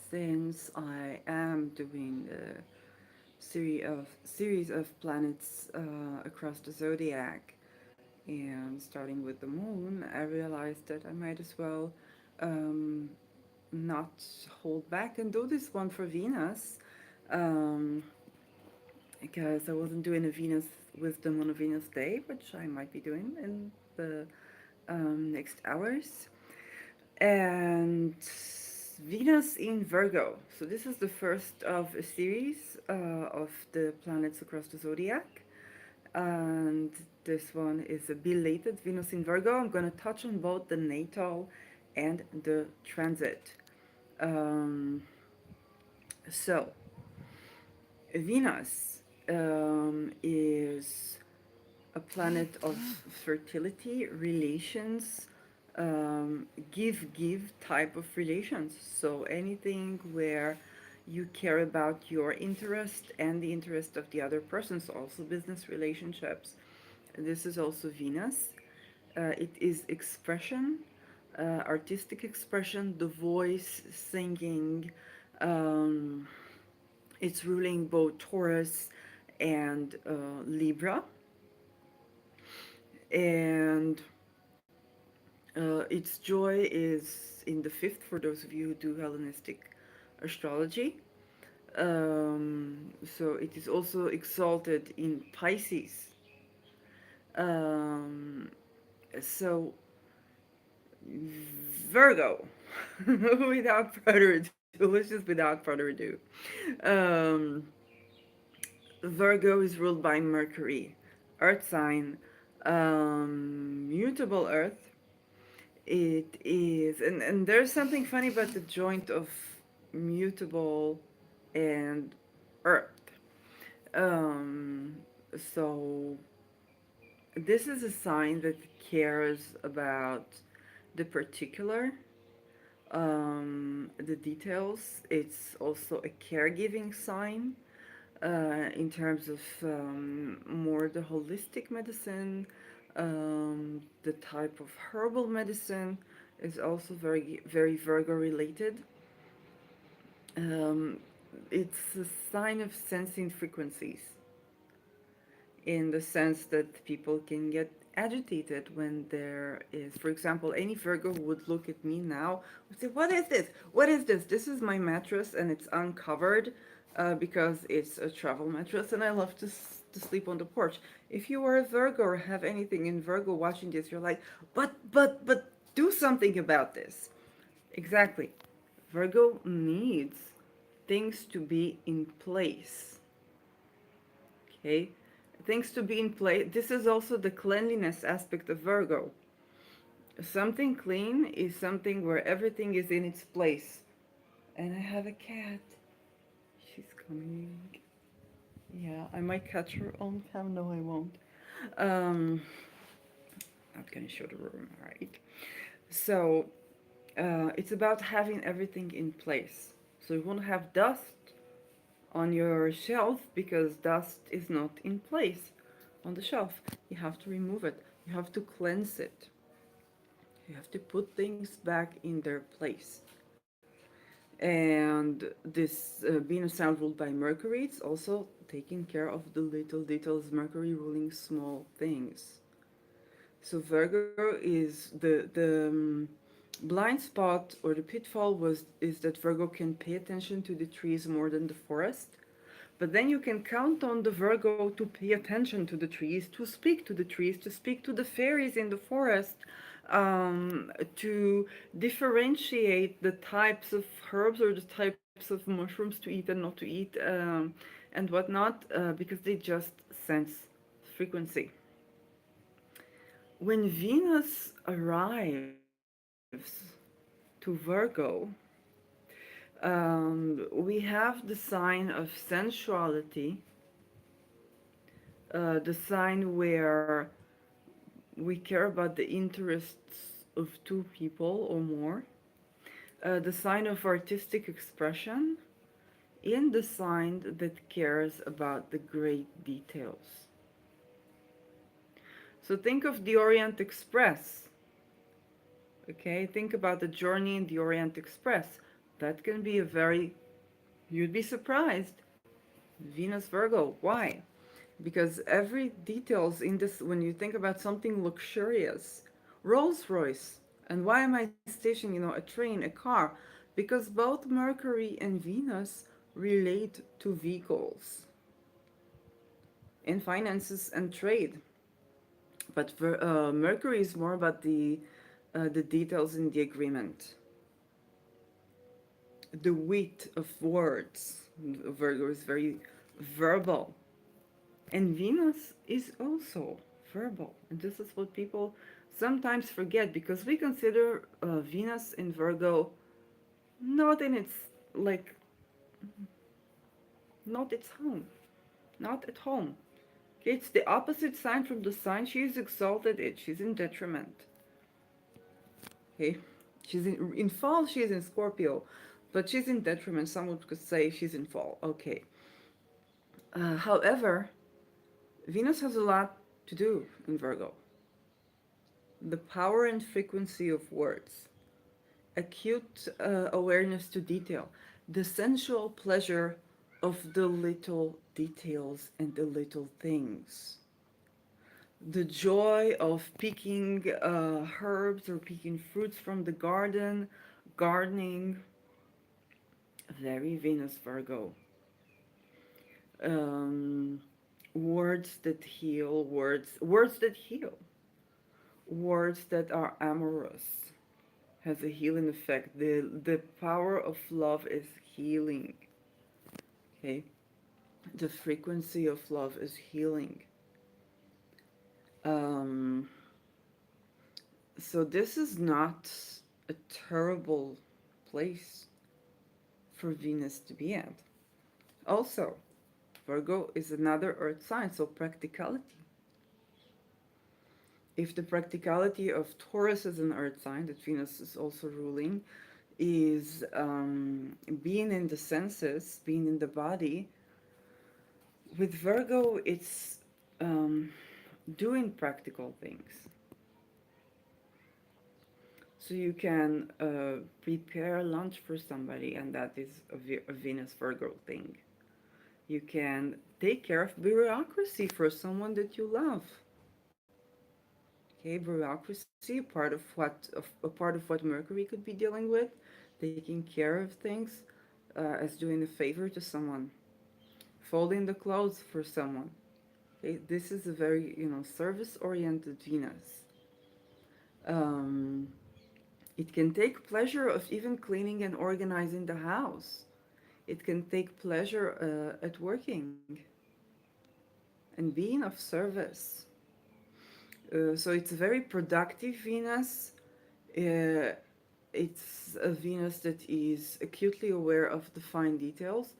since I am doing the series of planets across the zodiac, and starting with the moon, I realized that I might as well um, not hold back and do this one for Venus, um, because I wasn't doing a Venus wisdom on a Venus day, which I might be doing in the next hours. And Venus in Virgo. So this is the first of a series of the planets across the zodiac. And this one is a belated Venus in Virgo. I'm going to touch on both the natal and the transit. Um, so, Venus is a planet of fertility, relations, give type of relations. So anything where you care about your interest and the interest of the other person, so also business relationships. This is also Venus. It is expression, artistic expression, the voice, singing. Um, it's ruling both Taurus and Libra. And its joy is in the fifth for those of you who do Hellenistic astrology. So it is also exalted in Pisces. Um, so Virgo, without further ado, let's just without further ado. Um, Virgo is ruled by Mercury, Earth sign, mutable Earth. It is, and there's something funny about the joint of mutable and Earth. Um, so this is a sign that cares about the particular, the details. It's also a caregiving sign in terms of more the holistic medicine. The type of herbal medicine is also very Virgo related. Um, it's a sign of sensing frequencies, in the sense that people can get agitated when there is, for example, any Virgo would look at me now would say, "What is this? What is this? This is my mattress and it's uncovered because it's a travel mattress and I love to sleep on the porch." If you are a Virgo or have anything in Virgo watching this, you're like, but do something about this. Exactly. Virgo needs things to be in place. Okay? Things to be in place. This is also the cleanliness aspect of Virgo. Something clean is something where everything is in its place. And I have a cat. She's coming. Yeah, I might catch her on cam. No, I won't. Um, not gonna show the room, right? So, it's about having everything in place. So you won't have dust on your shelf because dust is not in place on the shelf. You have to remove it. You have to cleanse it. You have to put things back in their place. And this being a sign ruled by Mercury, it's also taking care of the little details. Mercury ruling small things. So Virgo is the blind spot or the pitfall was is that Virgo can pay attention to the trees more than the forest. But then you can count on the Virgo to pay attention to the trees, to speak to the trees, to speak to the fairies in the forest, to differentiate the types of herbs or the types of mushrooms to eat and not to eat, and whatnot, because they just sense frequency. When Venus arrives to Virgo, we have the sign of sensuality, the sign where we care about the interests of two people or more, the sign of artistic expression, and the sign that cares about the great details. So think of the Orient Express. Okay, think about the journey in the Orient Express. That can be a very, you'd be surprised. Venus Virgo. Why? Because every details in this, when you think about something luxurious, Rolls Royce, and why am I stationing, a train, a car? Because both Mercury and Venus relate to vehicles in finances and trade. But Mercury is more about the details in the agreement, the wit of words. Virgo is very verbal, and Venus is also verbal. And this is what people sometimes forget because we consider Venus in Virgo not in its, like, not its home, not at home. It's the opposite sign from the sign she is exalted in. She's in detriment. Okay, she's in fall. She's in Scorpio, but she's in detriment. Someone could say she's in fall. Okay. However, Venus has a lot to do in Virgo. The power and frequency of words, acute awareness to detail, the sensual pleasure of the little details and the little things, the joy of picking herbs or picking fruits from the garden, gardening. Very Venus Virgo. Um, Words that heal, words that heal, words that are amorous has a healing effect. The power of love is healing. Okay, the frequency of love is healing. Um, so this is not a terrible place for Venus to be at. Also, Virgo is another earth sign, so practicality. If the practicality of Taurus as an earth sign that Venus is also ruling is being in the senses, being in the body, with Virgo it's um, doing practical things. So you can prepare lunch for somebody, and that is a Venus Virgo thing. You can take care of bureaucracy for someone that you love. Okay, bureaucracy, a part of what Mercury could be dealing with, taking care of things as doing a favor to someone, folding the clothes for someone. Okay, this is a very service-oriented Venus. Um, it can take pleasure of even cleaning and organizing the house. It can take pleasure at working and being of service. So it's a very productive Venus. Uh, it's a Venus that is acutely aware of the fine details.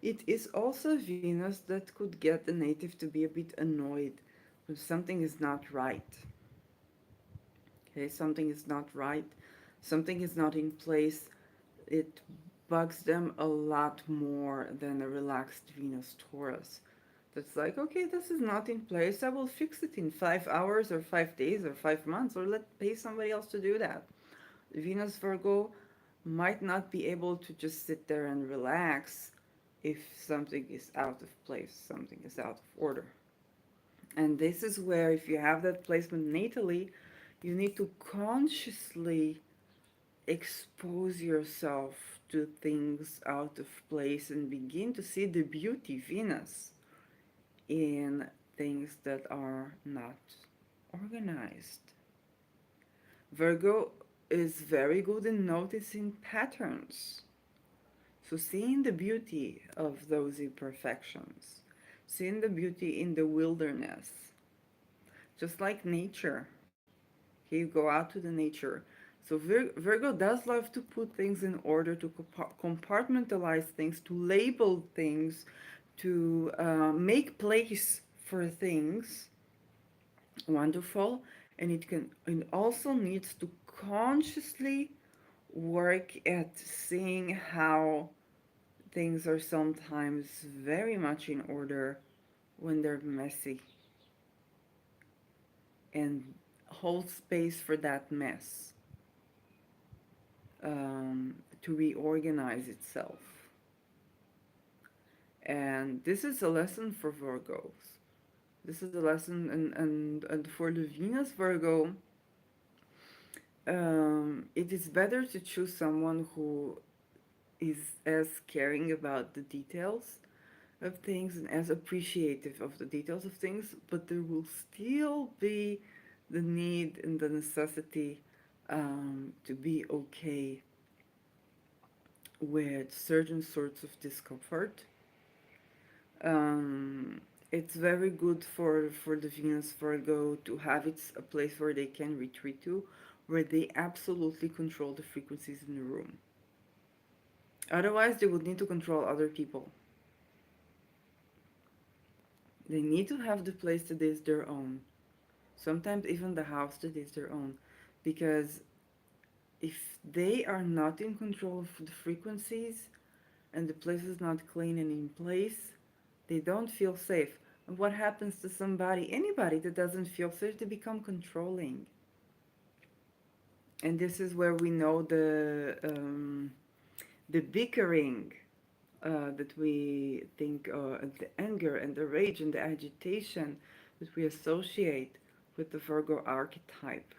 It is also a Venus that could get the native to be a bit annoyed when something is not right. Okay, something is not right, something is not in place. It bugs them a lot more than a relaxed Venus Taurus. That's like, okay, this is not in place. I will fix it in 5 hours or 5 days or 5 months, or let pay somebody else to do that. Venus Virgo might not be able to just sit there and relax if something is out of place, something is out of order. And this is where, if you have that placement natally, you need to consciously expose yourself to things out of place and begin to see the beauty, Venus, in things that are not organized. Virgo is very good in noticing patterns. So, seeing the beauty of those imperfections, seeing the beauty in the wilderness, just like nature. Okay, you go out to the nature. So, Virgo does love to put things in order, to compartmentalize things, to label things, to make place for things. Wonderful. And it also needs to consciously work at seeing how things are sometimes very much in order when they're messy, and hold space for that mess. to reorganize itself. And this is a lesson for Virgos. This is a lesson, and for the Venus Virgo, it is better to choose someone who is as caring about the details of things and as appreciative of the details of things, but there will still be the need and the necessity to be okay with certain sorts of discomfort. Um, it's very good for the Venus Virgo to have it's a place where they can retreat to, where they absolutely control the frequencies in the room. Otherwise, they would need to control other people. They need to have the place that is their own. Sometimes even the house that is their own. Because if they are not in control of the frequencies and the place is not clean and in place, they don't feel safe. And what happens to somebody, anybody that doesn't feel safe, they become controlling. And this is where we know the bickering that we think, the anger and the rage and the agitation that we associate with the Virgo archetype,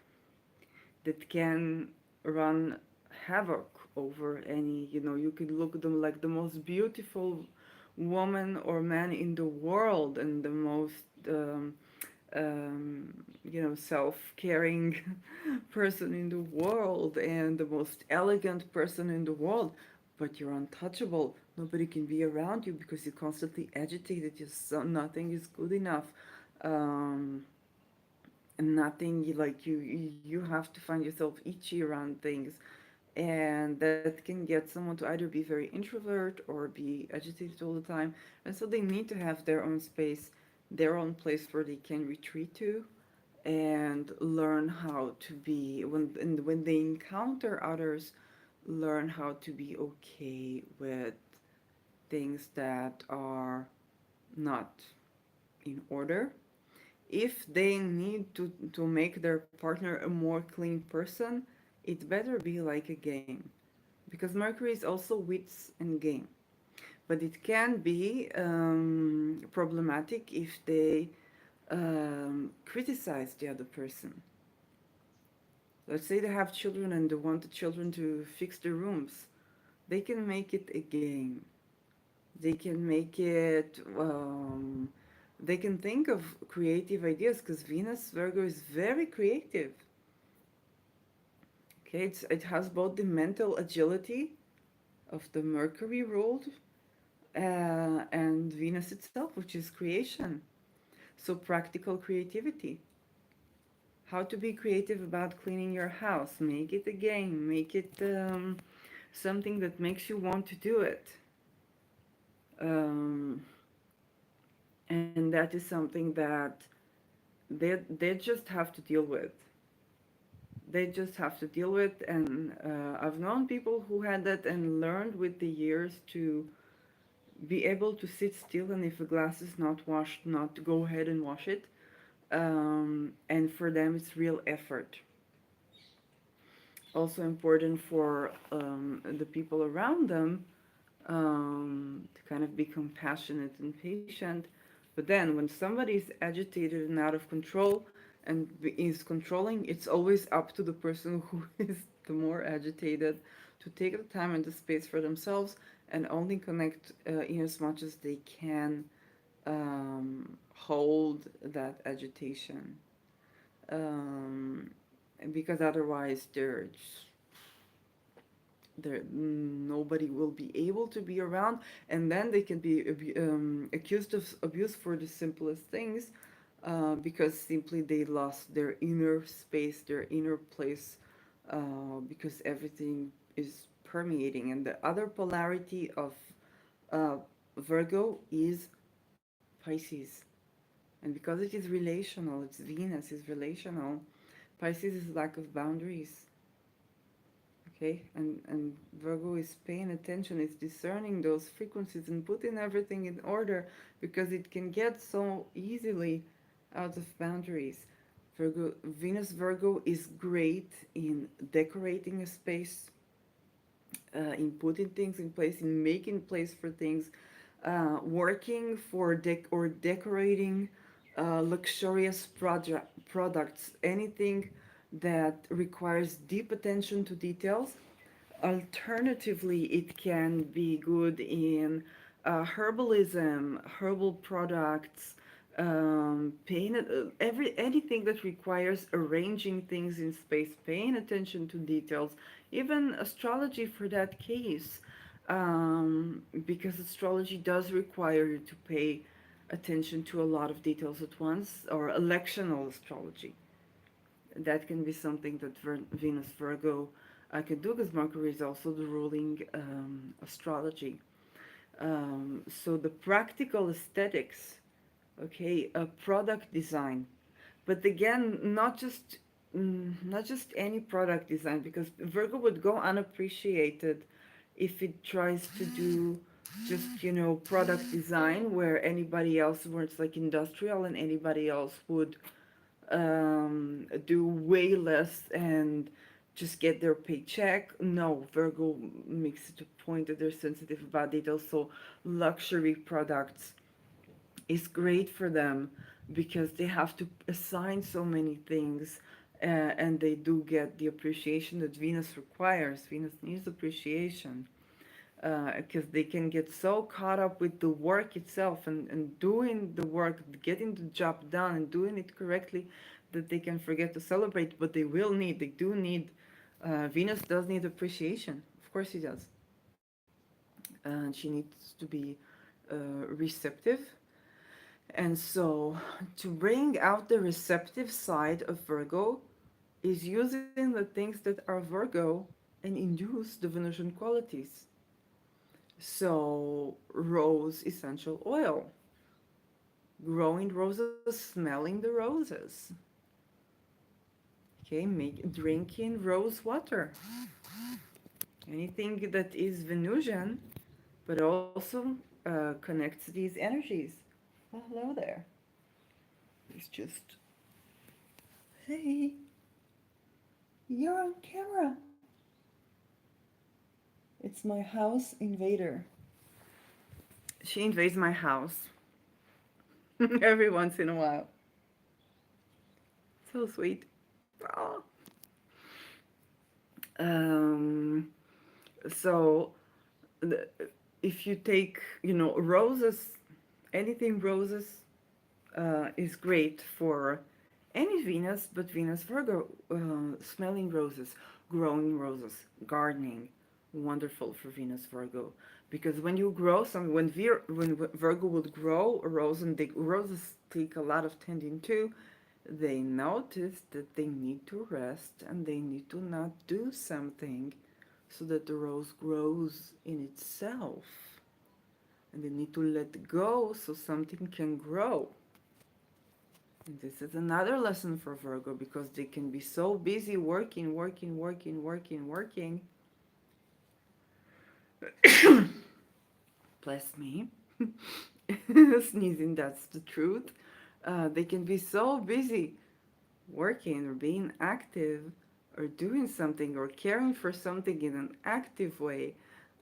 that can run havoc over any, you could look at them like the most beautiful woman or man in the world, and the most self-caring person in the world, and the most elegant person in the world, but you're untouchable. Nobody can be around you because you're constantly agitated. Nothing is good enough. Um, and nothing, like you have to find yourself itchy around things, and that can get someone to either be very introvert or be agitated all the time. And so they need to have their own space, their own place where they can retreat to and learn how to be, when they encounter others, learn how to be okay with things that are not in order. If they need to make their partner a more clean person, it better be like a game. Because Mercury is also wits and game. But it can be problematic if they criticize the other person. Let's say they have children and they want the children to fix their rooms. They can make it a game. They can make it, they can think of creative ideas, because Venus Virgo is very creative. Okay, it has both the mental agility of the Mercury ruled and Venus itself, which is creation. So, practical creativity. How to be creative about cleaning your house. Make it a game. Make it something that makes you want to do it. Um, and that is something that they just have to deal with. They just have to deal with. And I've known people who had that and learned with the years to be able to sit still, and if a glass is not washed, not to go ahead and wash it. And for them, it's real effort. Also important for the people around them, to kind of be compassionate and patient. But then, when somebody is agitated and out of control and is controlling, it's always up to the person who is the more agitated to take the time and the space for themselves and only connect in as much as they can hold that agitation. Um, because otherwise, there nobody will be able to be around, and then they can be accused of abuse for the simplest things, because simply they lost their inner space, their inner place, because everything is permeating. And the other polarity of uh, Virgo is Pisces. And because it is relational, it's Venus is relational. Pisces is lack of boundaries. Okay, and Virgo is paying attention, it's discerning those frequencies and putting everything in order, because it can get so easily out of boundaries. Venus Virgo is great in decorating a space, in putting things in place, in making place for things, working for or decorating luxurious products, anything that requires deep attention to details. Alternatively, it can be good in herbalism, herbal products, anything that requires arranging things in space, paying attention to details, even astrology for that case, because astrology does require you to pay attention to a lot of details at once, or electional astrology. That can be something that Venus Virgo can do, because Mercury is also the ruling astrology. So the practical aesthetics, okay, a product design, but again, not just any product design, because Virgo would go unappreciated if it tries to do just, product design where anybody else, where it's like industrial, and anybody else would do way less and just get their paycheck. No, Virgo makes it a point that they're sensitive about details. So luxury products is great for them because they have to assign so many things, and they do get the appreciation that Venus requires. Venus needs appreciation because they can get so caught up with the work itself, and doing the work, getting the job done and doing it correctly, that they can forget to celebrate. But they do need, Venus does need appreciation. Of course she does. And she needs to be receptive. And so, to bring out the receptive side of Virgo is using the things that are Virgo and induce the Venusian qualities. So, rose essential oil, growing roses, smelling the roses. Okay, drinking rose water. Anything that is Venusian, but also connects these energies. Oh, hello there. It's just, hey, you're on camera. It's my house invader. She invades my house every once in a while. So sweet. Oh. Um, so, the, if you take, roses, anything roses is great for any Venus, but Venus Virgo, smelling roses, growing roses, gardening, wonderful for Venus Virgo. Because when you grow something, when Virgo would grow a rose, and roses take a lot of tending to, they notice that they need to rest and they need to not do something so that the rose grows in itself. And they need to let go so something can grow. And this is another lesson for Virgo, because they can be so busy working, working, working, working, working. Bless me. Sneezing, that's the truth. They can be so busy working or being active or doing something or caring for something in an active way,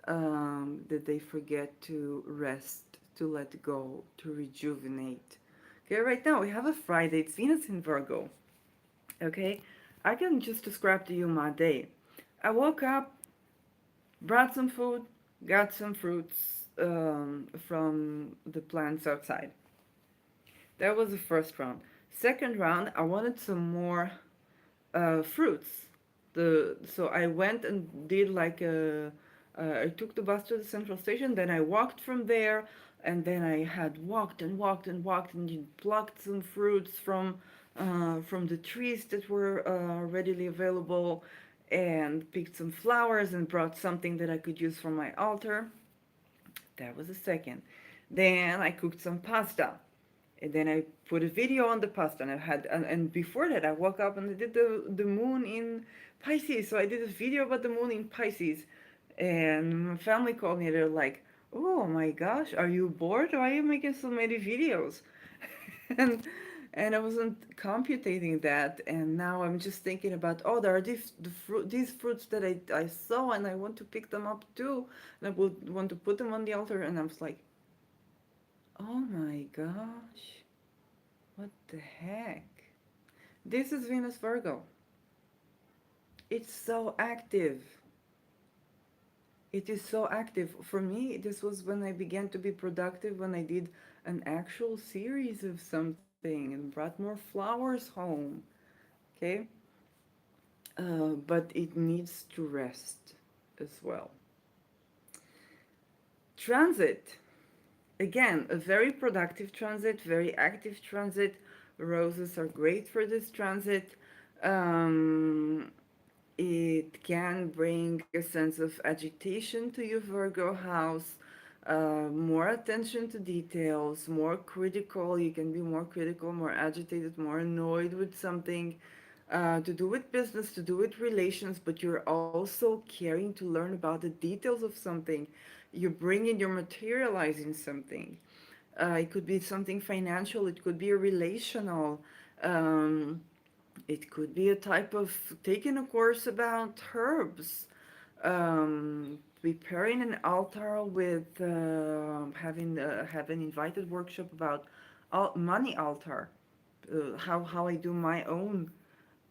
that they forget to rest, to let go, to rejuvenate. Okay, right now we have a Friday. It's Venus in Virgo. Okay, I can just describe to you my day. I woke up, brought some food, got some fruits from the plants outside. That was the first round. Second round, I wanted some more fruits. So I went and did like I took the bus to the central station. Then I walked from there, and then I had walked and walked and walked and plucked some fruits from the trees that were readily available, and picked some flowers and brought something that I could use for my altar. That was the second. Then I cooked some pasta. And then I put a video on the pasta, and and before that I woke up and I did the moon in Pisces. So I did a video about the moon in Pisces, and my family called me. They're like, "Oh my gosh, are you bored? Why are you making so many videos?" and And I wasn't computing that, and now I'm just thinking about, oh, there are these fruits that I saw, and I want to pick them up too, and I would want to put them on the altar, and I was like, oh my gosh, what the heck? This is Venus Virgo. It's so active. It is so active. For me, this was when I began to be productive, when I did an actual series of something and brought more flowers home. Okay? But it needs to rest as well. Transit. Again, a very productive transit, very active transit. Roses are great for this transit. Um, it can bring a sense of agitation to your Virgo house, more attention to details, more critical. You can be more critical, more agitated, more annoyed with something, to do with business, to do with relations, but you're also caring to learn about the details of something. You're materializing something. It could be something financial, it could be a relational. Um, it could be a type of taking a course about herbs, preparing an altar with have an invited workshop about money altar, how I do my own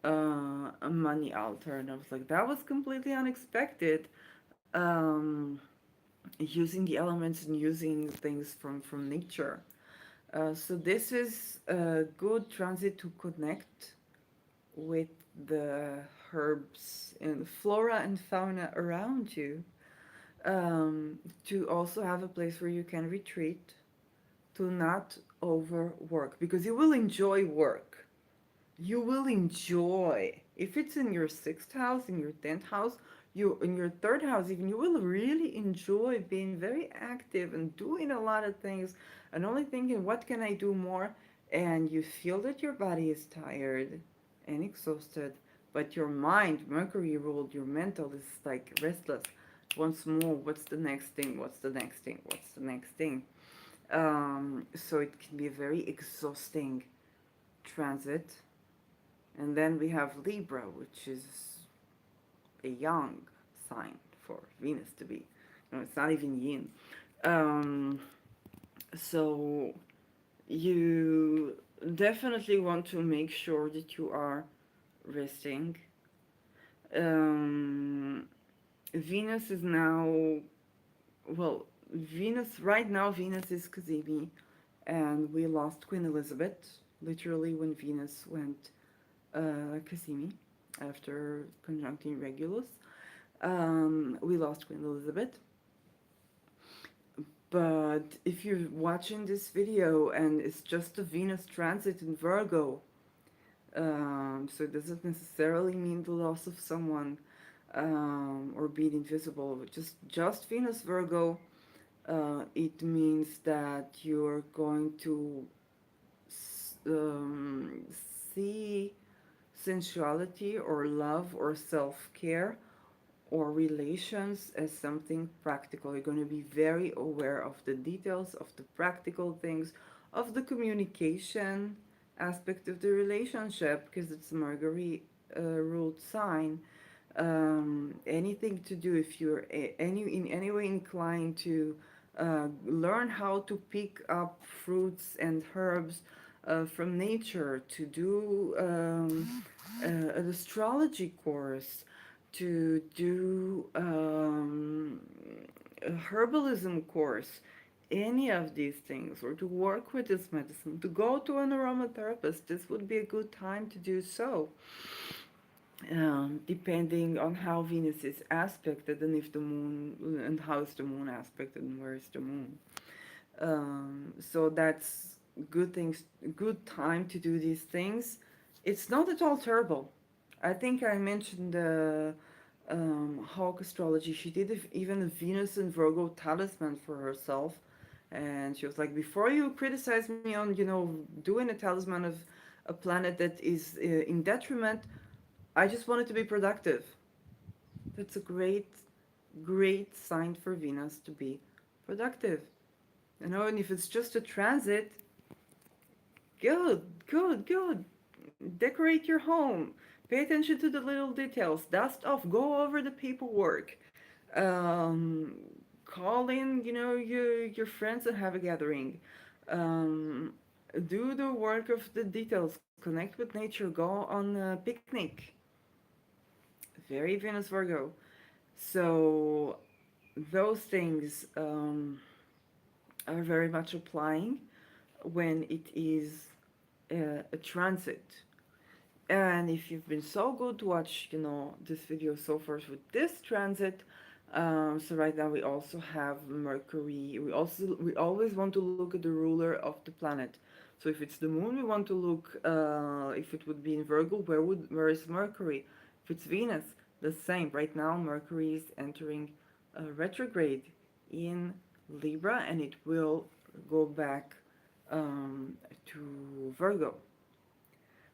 money altar, and I was like, that was completely unexpected. Um, Using the elements and using things from nature. So this is a good transit to connect with the herbs and flora and fauna around you, to also have a place where you can retreat, to not overwork, because you will enjoy work. You will enjoy, if it's in your sixth house, in your 10th house, you in your third house even, you will really enjoy being very active and doing a lot of things, and only thinking, what can I do more? And you feel that your body is tired and exhausted, but your mind, Mercury ruled, your mental is like restless. Once more, what's the next thing? What's the next thing? What's the next thing? So it can be a very exhausting transit. And then we have Libra, which is a yang sign for Venus to be. No, it's not even yin. Um, so you definitely want to make sure that you are resting. Um, Venus is now, well, Venus, right now, Venus is Kazemi, and we lost Queen Elizabeth, literally, when Venus went Kazemi after conjuncting Regulus. We lost Queen Elizabeth. But if you're watching this video and it's just a Venus transit in Virgo, so it doesn't necessarily mean the loss of someone, or being invisible. Just Venus Virgo, it means that you're going to um, see sensuality or love or self care or relations as something practical. You're going to be very aware of the details, of the practical things, of the communication aspect of the relationship, because it's a Mercury ruled sign. Anything to do, if you're in any way inclined to learn how to pick up fruits and herbs from nature, to do an astrology course, to do a herbalism course, any of these things, or to work with this medicine, to go to an aromatherapist, this would be a good time to do so, depending on how Venus is aspected, and if the moon, and how is the moon aspected, and where is the moon. So that's good things, good time to do these things. It's not at all terrible. I think I mentioned Hawk astrology. She did even a Venus and Virgo talisman for herself, and she was like, before you criticize me on, doing a talisman of a planet that is in detriment, I just want it to be productive. That's a great, great sign for Venus to be productive. And if it's just a transit, Good, good, good. Decorate your home. Pay attention to the little details. Dust off. Go over the paperwork. Um, Call in, your friends and have a gathering. Um, do the work of the details. Connect with nature. Go on a picnic. Very Venus Virgo. So those things are very much applying when it is a transit. And if you've been so good to watch, this video so far with this transit, so right now we also have Mercury. We always want to look at the ruler of the planet. So if it's the moon, we want to look. If it would be in Virgo, where is Mercury? If it's Venus, the same. Right now, Mercury is entering retrograde in Libra, and it will go back to Virgo.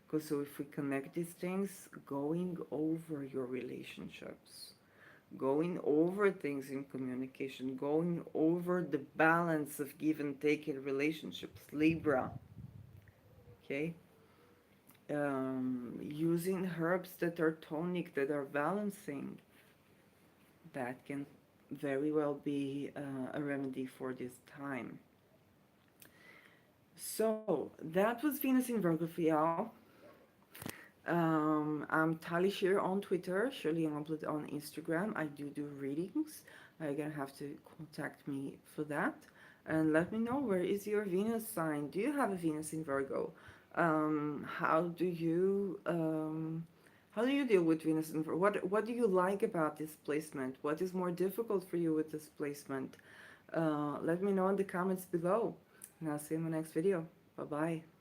Because so if we connect these things, going over your relationships, going over things in communication, going over the balance of give and take in relationships, Libra, okay? Using herbs that are tonic, that are balancing, that can very well be a remedy for this time. So that was Venus in Virgo for y'all. I'm Tali Shear on Twitter, Shirley Omplet on Instagram. I do readings. You're gonna have to contact me for that. And let me know, where is your Venus sign? Do you have a Venus in Virgo? Um, how do you um, how do you deal with Venus in Virgo? What do you like about this placement? What is more difficult for you with this placement? Let me know in the comments below. And I'll see you in my next video. Bye bye.